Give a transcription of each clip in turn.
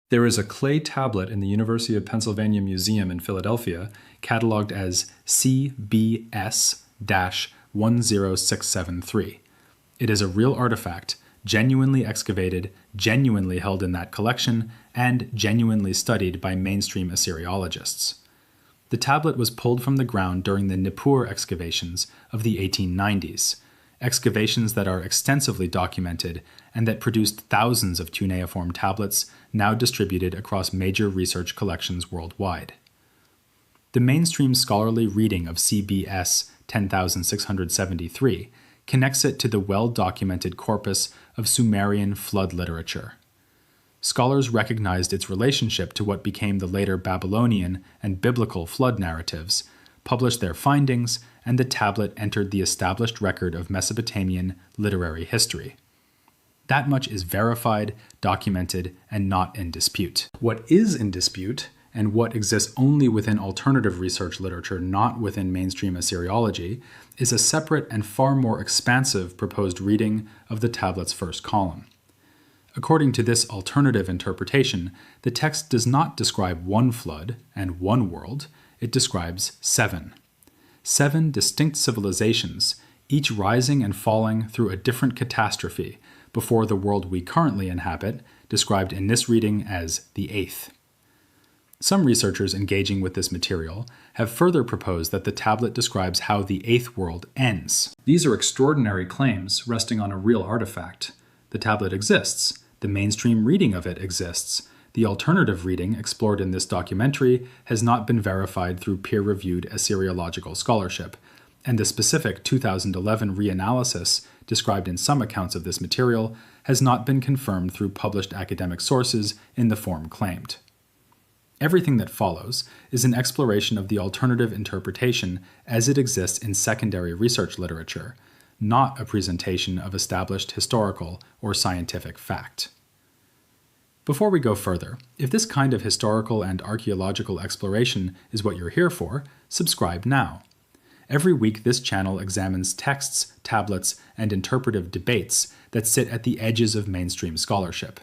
There is a clay tablet in the University of Pennsylvania Museum in Philadelphia, cataloged as CBS-10673. It is a real artifact, genuinely excavated, genuinely held in that collection, and genuinely studied by mainstream Assyriologists. The tablet was pulled from the ground during the Nippur excavations of the 1890s, excavations that are extensively documented and that produced thousands of cuneiform tablets now distributed across major research collections worldwide. The mainstream scholarly reading of CBS 10673 connects it to the well-documented corpus of Sumerian flood literature. Scholars recognized its relationship to what became the later Babylonian and biblical flood narratives, published their findings, and the tablet entered the established record of Mesopotamian literary history. That much is verified, documented, and not in dispute. What is in dispute, and what exists only within alternative research literature, not within mainstream Assyriology, is a separate and far more expansive proposed reading of the tablet's first column. According to this alternative interpretation, the text does not describe one flood and one world, it describes seven. Seven distinct civilizations, each rising and falling through a different catastrophe before the world we currently inhabit, described in this reading as the eighth. Some researchers engaging with this material have further proposed that the tablet describes how the eighth world ends. These are extraordinary claims resting on a real artifact. The tablet exists. The mainstream reading of it exists. The alternative reading explored in this documentary has not been verified through peer-reviewed Assyriological scholarship, and the specific 2011 reanalysis described in some accounts of this material has not been confirmed through published academic sources in the form claimed. Everything that follows is an exploration of the alternative interpretation as it exists in secondary research literature, not a presentation of established historical or scientific fact. Before we go further, if this kind of historical and archaeological exploration is what you're here for, subscribe now. Every week this channel examines texts, tablets, and interpretive debates that sit at the edges of mainstream scholarship.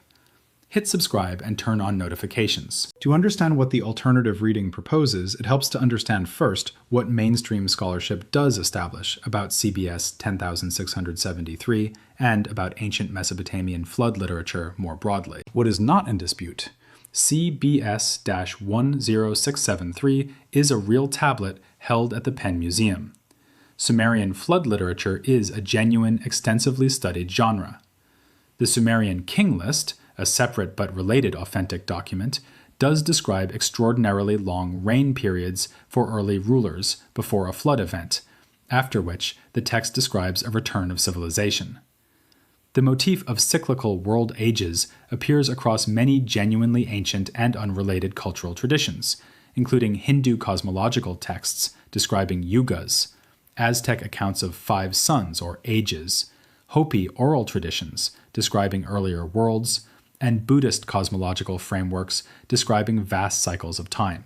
Hit subscribe and turn on notifications. To understand what the alternative reading proposes, it helps to understand first what mainstream scholarship does establish about CBS 10673 and about ancient Mesopotamian flood literature more broadly. What is not in dispute? CBS-10673 is a real tablet held at the Penn Museum. Sumerian flood literature is a genuine, extensively studied genre. The Sumerian king list, a separate but related authentic document, does describe extraordinarily long reign periods for early rulers before a flood event, after which the text describes a return of civilization. The motif of cyclical world ages appears across many genuinely ancient and unrelated cultural traditions, including Hindu cosmological texts describing yugas, Aztec accounts of 5 suns or ages, Hopi oral traditions describing earlier worlds, and Buddhist cosmological frameworks describing vast cycles of time.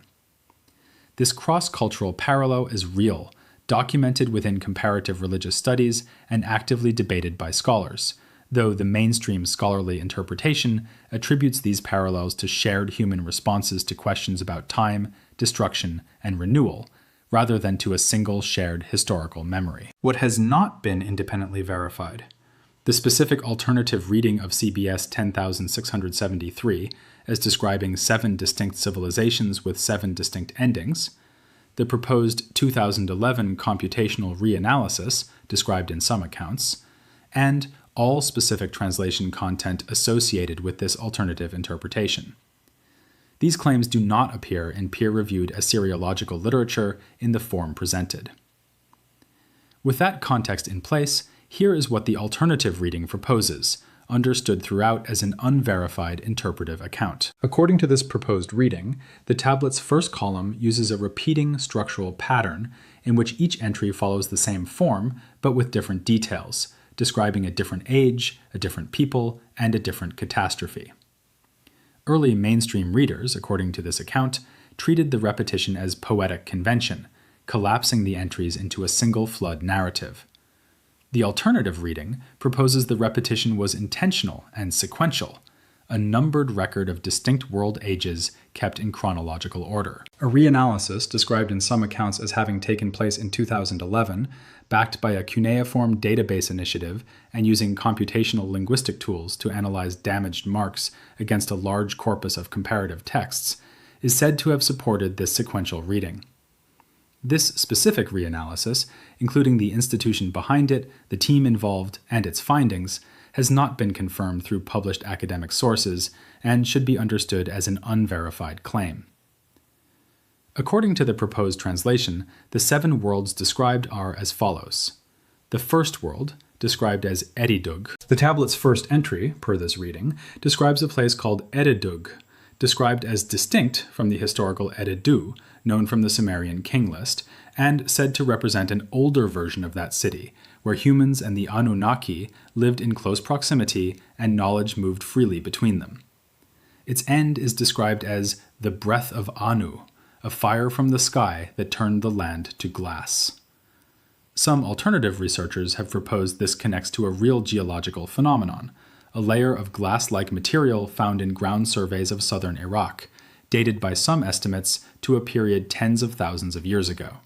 This cross-cultural parallel is real, documented within comparative religious studies, and actively debated by scholars, though the mainstream scholarly interpretation attributes these parallels to shared human responses to questions about time, destruction, and renewal, rather than to a single shared historical memory. What has not been independently verified? The specific alternative reading of CBS 10673 as describing 7 distinct civilizations with 7 distinct endings, the proposed 2011 computational reanalysis described in some accounts, and all specific translation content associated with this alternative interpretation. These claims do not appear in peer-reviewed Assyriological literature in the form presented. With that context in place, here is what the alternative reading proposes, understood throughout as an unverified interpretive account. According to this proposed reading, the tablet's first column uses a repeating structural pattern in which each entry follows the same form but with different details, describing a different age, a different people, and a different catastrophe. Early mainstream readers, according to this account, treated the repetition as poetic convention, collapsing the entries into a single flood narrative. The alternative reading proposes the repetition was intentional and sequential, a numbered record of distinct world ages kept in chronological order. A reanalysis, described in some accounts as having taken place in 2011, backed by a cuneiform database initiative and using computational linguistic tools to analyze damaged marks against a large corpus of comparative texts, is said to have supported this sequential reading. This specific reanalysis, including the institution behind it, the team involved, and its findings, has not been confirmed through published academic sources and should be understood as an unverified claim. According to the proposed translation, the 7 worlds described are as follows. The first world, described as Eridug. The tablet's first entry, per this reading, describes a place called Eridug, described as distinct from the historical Eridu, known from the Sumerian king list, and said to represent an older version of that city, where humans and the Anunnaki lived in close proximity and knowledge moved freely between them. Its end is described as the breath of Anu, a fire from the sky that turned the land to glass. Some alternative researchers have proposed this connects to a real geological phenomenon, a layer of glass-like material found in ground surveys of southern Iraq, dated by some estimates to a period tens of thousands of years ago.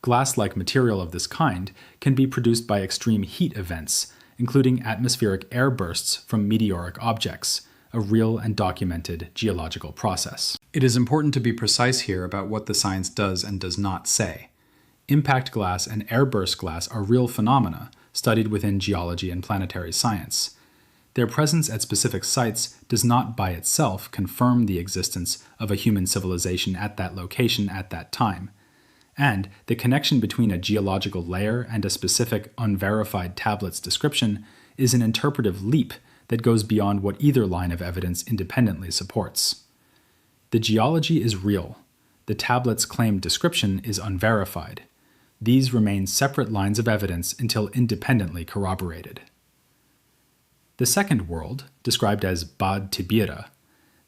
Glass-like material of this kind can be produced by extreme heat events, including atmospheric air bursts from meteoric objects, a real and documented geological process. It is important to be precise here about what the science does and does not say. Impact glass and airburst glass are real phenomena studied within geology and planetary science. Their presence at specific sites does not by itself confirm the existence of a human civilization at that location at that time, and the connection between a geological layer and a specific unverified tablet's description is an interpretive leap that goes beyond what either line of evidence independently supports. The geology is real. The tablet's claimed description is unverified. These remain separate lines of evidence until independently corroborated. The second world, described as Bad Tibira.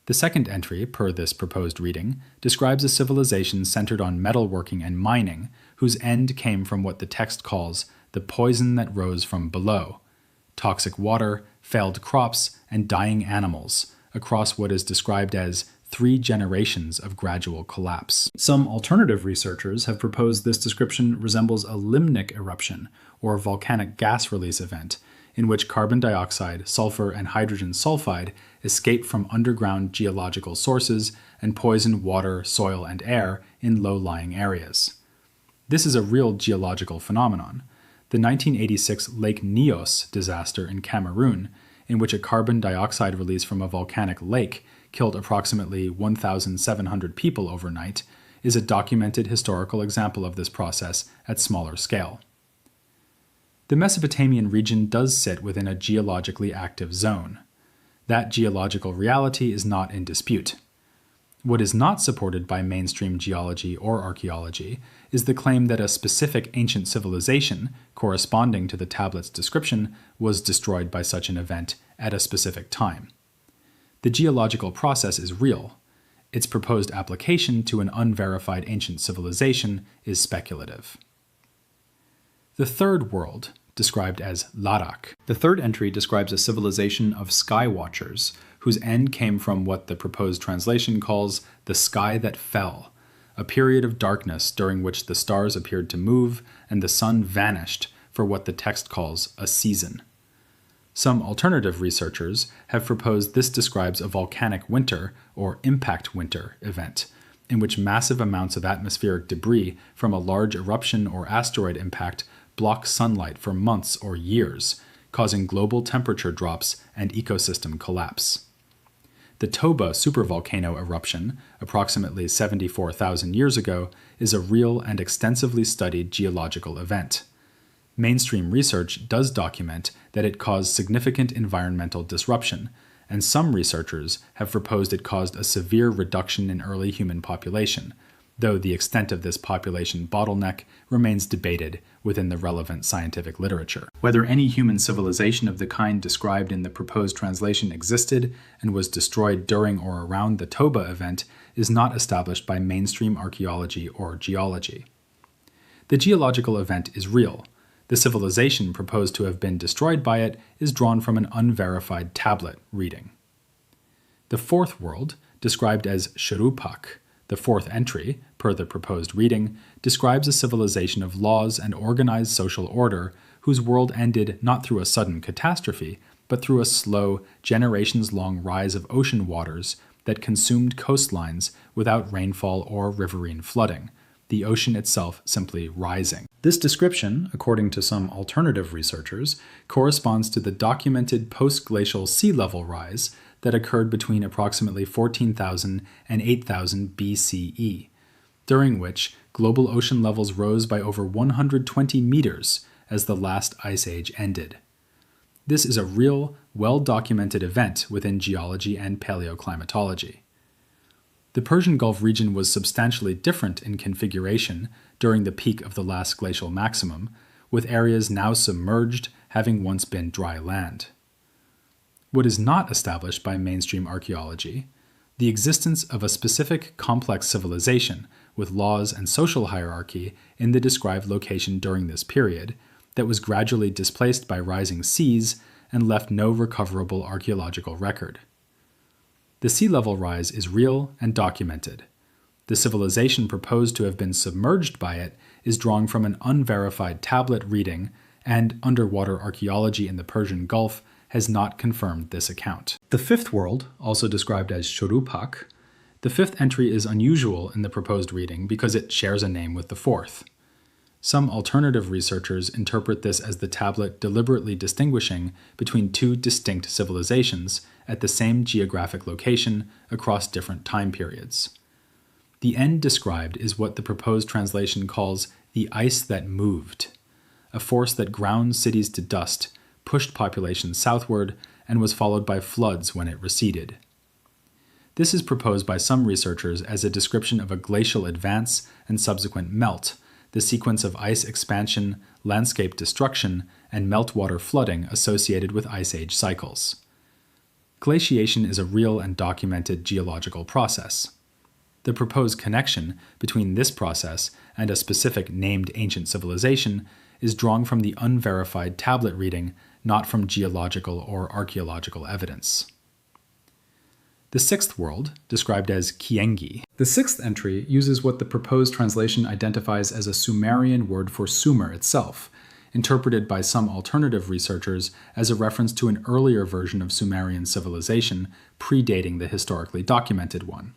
The second entry, per this proposed reading, describes a civilization centered on metalworking and mining, whose end came from what the text calls the poison that rose from below, toxic water, failed crops, and dying animals, across what is described as 3 generations of gradual collapse. Some alternative researchers have proposed this description resembles a limnic eruption, or volcanic gas release event, in which carbon dioxide, sulfur, and hydrogen sulfide escape from underground geological sources and poison water, soil, and air in low-lying areas. This is a real geological phenomenon. The 1986 Lake Nyos disaster in Cameroon, in which a carbon dioxide release from a volcanic lake killed approximately 1,700 people overnight, is a documented historical example of this process at smaller scale. The Mesopotamian region does sit within a geologically active zone. That geological reality is not in dispute. What is not supported by mainstream geology or archaeology is the claim that a specific ancient civilization, corresponding to the tablet's description, was destroyed by such an event at a specific time. The geological process is real. Its proposed application to an unverified ancient civilization is speculative. The third world, described as Larak. The third entry describes a civilization of sky watchers, whose end came from what the proposed translation calls the sky that fell, a period of darkness during which the stars appeared to move and the sun vanished for what the text calls a season. Some alternative researchers have proposed this describes a volcanic winter or impact winter event, in which massive amounts of atmospheric debris from a large eruption or asteroid impact block sunlight for months or years, causing global temperature drops and ecosystem collapse. The Toba supervolcano eruption, approximately 74,000 years ago, is a real and extensively studied geological event. Mainstream research does document that it caused significant environmental disruption, and some researchers have proposed it caused a severe reduction in early human population, though the extent of this population bottleneck remains debated within the relevant scientific literature. Whether any human civilization of the kind described in the proposed translation existed and was destroyed during or around the Toba event is not established by mainstream archaeology or geology. The geological event is real. The civilization proposed to have been destroyed by it is drawn from an unverified tablet reading. The fourth world, described as Shurupak, the fourth entry, per the proposed reading, describes a civilization of laws and organized social order whose world ended not through a sudden catastrophe, but through a slow, generations-long rise of ocean waters that consumed coastlines without rainfall or riverine flooding, the ocean itself simply rising. This description, according to some alternative researchers, corresponds to the documented post-glacial sea level rise that occurred between approximately 14,000 and 8,000 BCE, during which global ocean levels rose by over 120 meters as the last ice age ended. This is a real, well-documented event within geology and paleoclimatology. The Persian Gulf region was substantially different in configuration during the peak of the last glacial maximum, with areas now submerged having once been dry land. What is not established by mainstream archaeology, the existence of a specific complex civilization with laws and social hierarchy in the described location during this period, that was gradually displaced by rising seas and left no recoverable archaeological record. The sea level rise is real and documented. The civilization proposed to have been submerged by it is drawn from an unverified tablet reading, and underwater archaeology in the Persian Gulf has not confirmed this account. The fifth world, also described as Shurupak, the fifth entry is unusual in the proposed reading because it shares a name with the fourth. Some alternative researchers interpret this as the tablet deliberately distinguishing between two distinct civilizations at the same geographic location across different time periods. The end described is what the proposed translation calls the ice that moved, a force that ground cities to dust, pushed populations southward, and was followed by floods when it receded. This is proposed by some researchers as a description of a glacial advance and subsequent melt, the sequence of ice expansion, landscape destruction, and meltwater flooding associated with ice age cycles. Glaciation is a real and documented geological process. The proposed connection between this process and a specific named ancient civilization is drawn from the unverified tablet reading, not from geological or archaeological evidence. The sixth world, described as Kiengi. The sixth entry uses what the proposed translation identifies as a Sumerian word for Sumer itself, interpreted by some alternative researchers as a reference to an earlier version of Sumerian civilization predating the historically documented one.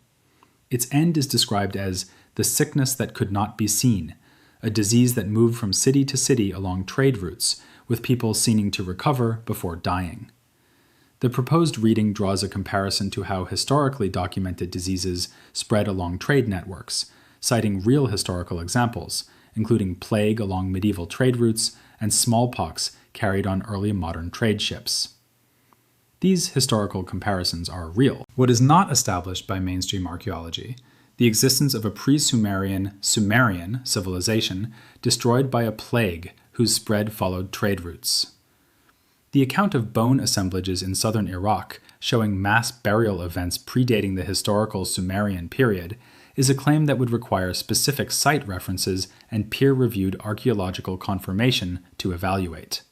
Its end is described as the sickness that could not be seen, a disease that moved from city to city along trade routes, with people seeming to recover before dying. The proposed reading draws a comparison to how historically documented diseases spread along trade networks, citing real historical examples, including plague along medieval trade routes and smallpox carried on early modern trade ships. These historical comparisons are real. What is not established by mainstream archaeology, the existence of a pre-Sumerian Sumerian civilization destroyed by a plague whose spread followed trade routes. The account of bone assemblages in southern Iraq, showing mass burial events predating the historical Sumerian period, is a claim that would require specific site references and peer-reviewed archaeological confirmation to evaluate.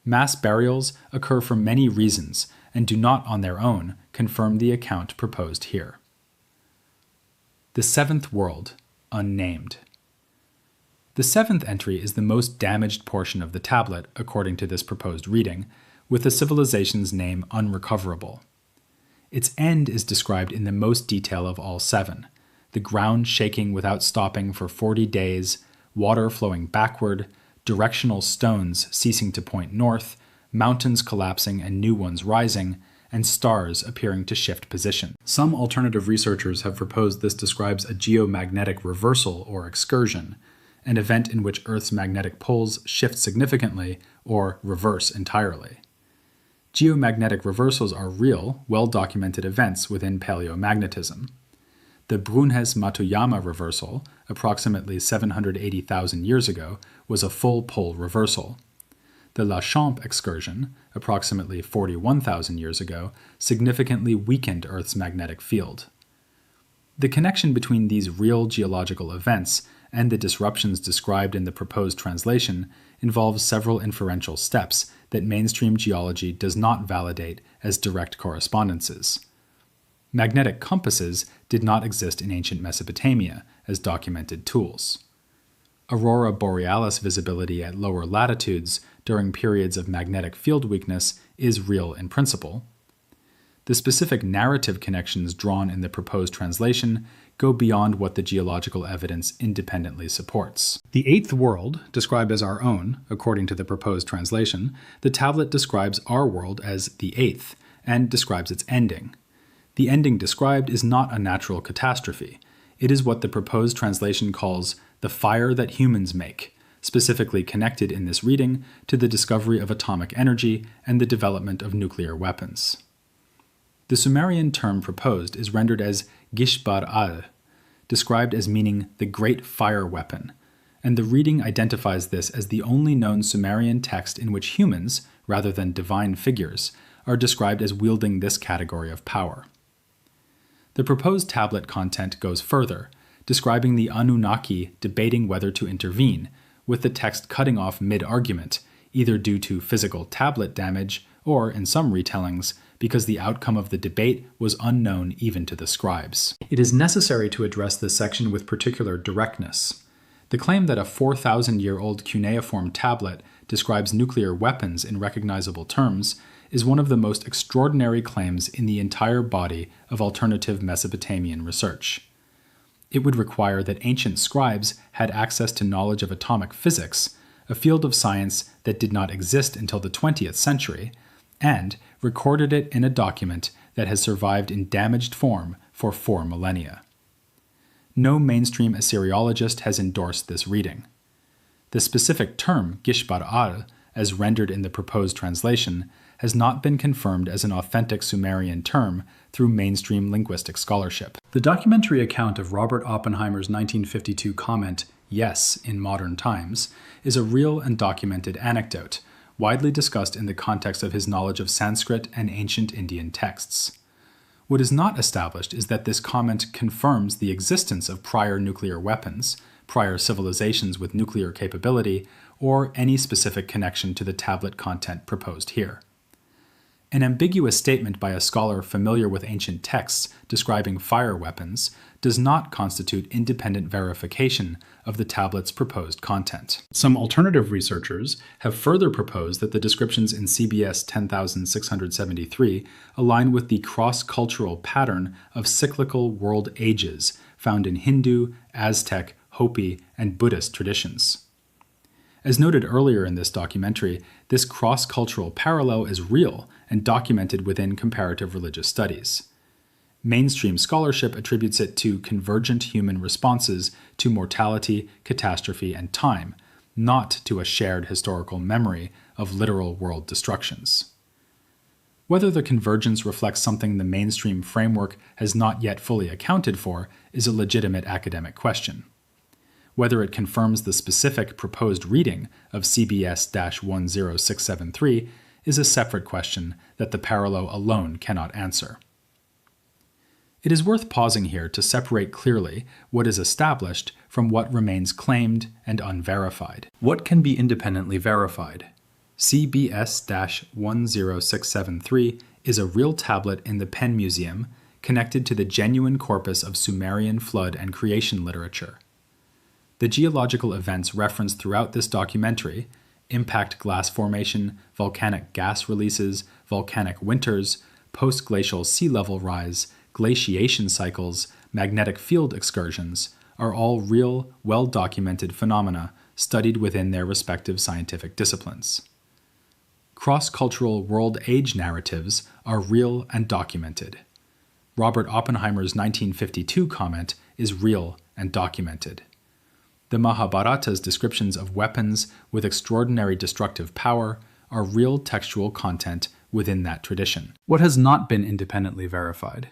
Mass burials occur for many reasons and do not on their own confirm the account proposed here. The seventh world, unnamed. The seventh entry is the most damaged portion of the tablet, according to this proposed reading, with the civilization's name unrecoverable. Its end is described in the most detail of all seven, the ground shaking without stopping for 40 days, water flowing backward, directional stones ceasing to point north, mountains collapsing and new ones rising, and stars appearing to shift position. Some alternative researchers have proposed this describes a geomagnetic reversal or excursion, an event in which Earth's magnetic poles shift significantly or reverse entirely. Geomagnetic reversals are real, well-documented events within paleomagnetism. The Brunhes-Matuyama reversal, approximately 780,000 years ago, was a full pole reversal. The La Champ excursion, approximately 41,000 years ago, significantly weakened Earth's magnetic field. The connection between these real geological events and the disruptions described in the proposed translation involves several inferential steps that mainstream geology does not validate as direct correspondences. magnetic compasses did not exist in ancient Mesopotamia as documented tools. Aurora borealis visibility at lower latitudes during periods of magnetic field weakness is real in principle. The specific narrative connections drawn in the proposed translation go beyond what the geological evidence independently supports. The eighth world, described as our own, according to the proposed translation, the tablet describes our world as the eighth and describes its ending. The ending described is not a natural catastrophe. It is what the proposed translation calls the fire that humans make, specifically connected in this reading to the discovery of atomic energy and the development of nuclear weapons. The Sumerian term proposed is rendered as Gishbar-al, described as meaning the great fire weapon, and the reading identifies this as the only known Sumerian text in which humans, rather than divine figures, are described as wielding this category of power. The proposed tablet content goes further, describing the Anunnaki debating whether to intervene, with the text cutting off mid-argument, either due to physical tablet damage or, in some retellings, because the outcome of the debate was unknown even to the scribes. It is necessary to address this section with particular directness. The claim that a 4,000-year-old cuneiform tablet describes nuclear weapons in recognizable terms is one of the most extraordinary claims in the entire body of alternative Mesopotamian research. It would require that ancient scribes had access to knowledge of atomic physics, a field of science that did not exist until the 20th century, and recorded it in a document that has survived in damaged form for 4 millennia. No mainstream Assyriologist has endorsed this reading. The specific term Gishbar-al, as rendered in the proposed translation, has not been confirmed as an authentic Sumerian term through mainstream linguistic scholarship. The documentary account of Robert Oppenheimer's 1952 comment, "Yes, in modern times," is a real and documented anecdote, widely discussed in the context of his knowledge of Sanskrit and ancient Indian texts. What is not established is that this comment confirms the existence of prior nuclear weapons, prior civilizations with nuclear capability, or any specific connection to the tablet content proposed here. An ambiguous statement by a scholar familiar with ancient texts describing fire weapons does not constitute independent verification of the tablet's proposed content. Some alternative researchers have further proposed that the descriptions in CBS 10673 align with the cross-cultural pattern of cyclical world ages found in Hindu, Aztec, Hopi, and Buddhist traditions. As noted earlier in this documentary, this cross-cultural parallel is real and documented within comparative religious studies. Mainstream scholarship attributes it to convergent human responses to mortality, catastrophe, and time, not to a shared historical memory of literal world destructions. Whether the convergence reflects something the mainstream framework has not yet fully accounted for is a legitimate academic question. Whether it confirms the specific proposed reading of CBS-10673 is a separate question that the parallel alone cannot answer. It is worth pausing here to separate clearly what is established from what remains claimed and unverified. What can be independently verified? CBS-10673 is a real tablet in the Penn Museum connected to the genuine corpus of Sumerian flood and creation literature. The geological events referenced throughout this documentary, impact glass formation, volcanic gas releases, volcanic winters, post-glacial sea level rise, glaciation cycles, magnetic field excursions, are all real, well-documented phenomena studied within their respective scientific disciplines. Cross-cultural world age narratives are real and documented. Robert Oppenheimer's 1952 comment is real and documented. The Mahabharata's descriptions of weapons with extraordinary destructive power are real textual content within that tradition. What has not been independently verified?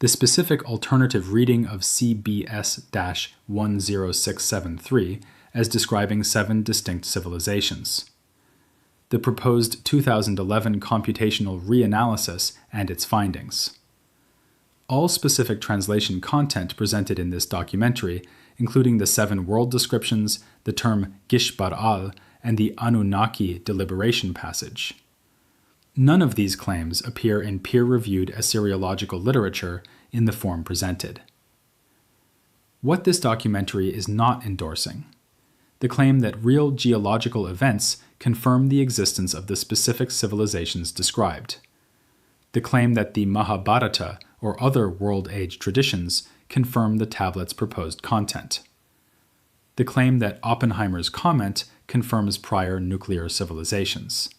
The specific alternative reading of CBS-10673 as describing 7 distinct civilizations. The proposed 2011 computational reanalysis and its findings. All specific translation content presented in this documentary, including the 7 world descriptions, the term Gishbar-al, and the Anunnaki deliberation passage. None of these claims appear in peer-reviewed Assyriological literature in the form presented. What this documentary is not endorsing: the claim that real geological events confirm the existence of the specific civilizations described. The claim that the Mahabharata or other World Age traditions confirm the tablet's proposed content. The claim that Oppenheimer's comet confirms prior nuclear civilizations.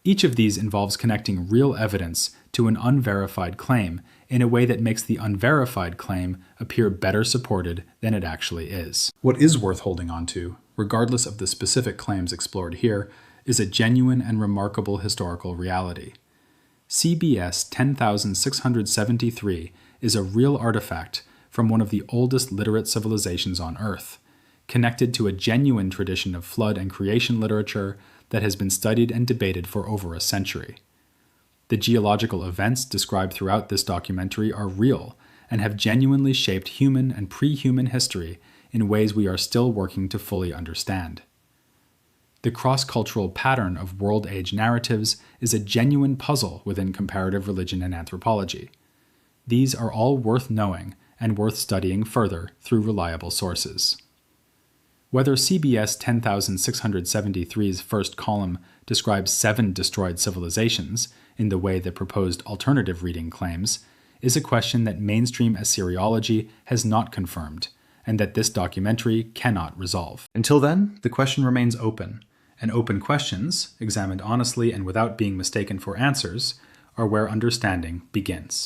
Each of these involves connecting real evidence to an unverified claim in a way that makes the unverified claim appear better supported than it actually is. What is worth holding on to, regardless of the specific claims explored here, is a genuine and remarkable historical reality. CBS 10,673 is a real artifact from one of the oldest literate civilizations on Earth, connected to a genuine tradition of flood and creation literature that has been studied and debated for over a century. The geological events described throughout this documentary are real and have genuinely shaped human and pre-human history in ways we are still working to fully understand. The cross-cultural pattern of World Age narratives is a genuine puzzle within comparative religion and anthropology. These are all worth knowing and worth studying further through reliable sources. Whether CBS 10,673's first column describes 7 destroyed civilizations in the way the proposed alternative reading claims is a question that mainstream Assyriology has not confirmed, and that this documentary cannot resolve. Until then, the question remains open, and open questions, examined honestly and without being mistaken for answers, are where understanding begins.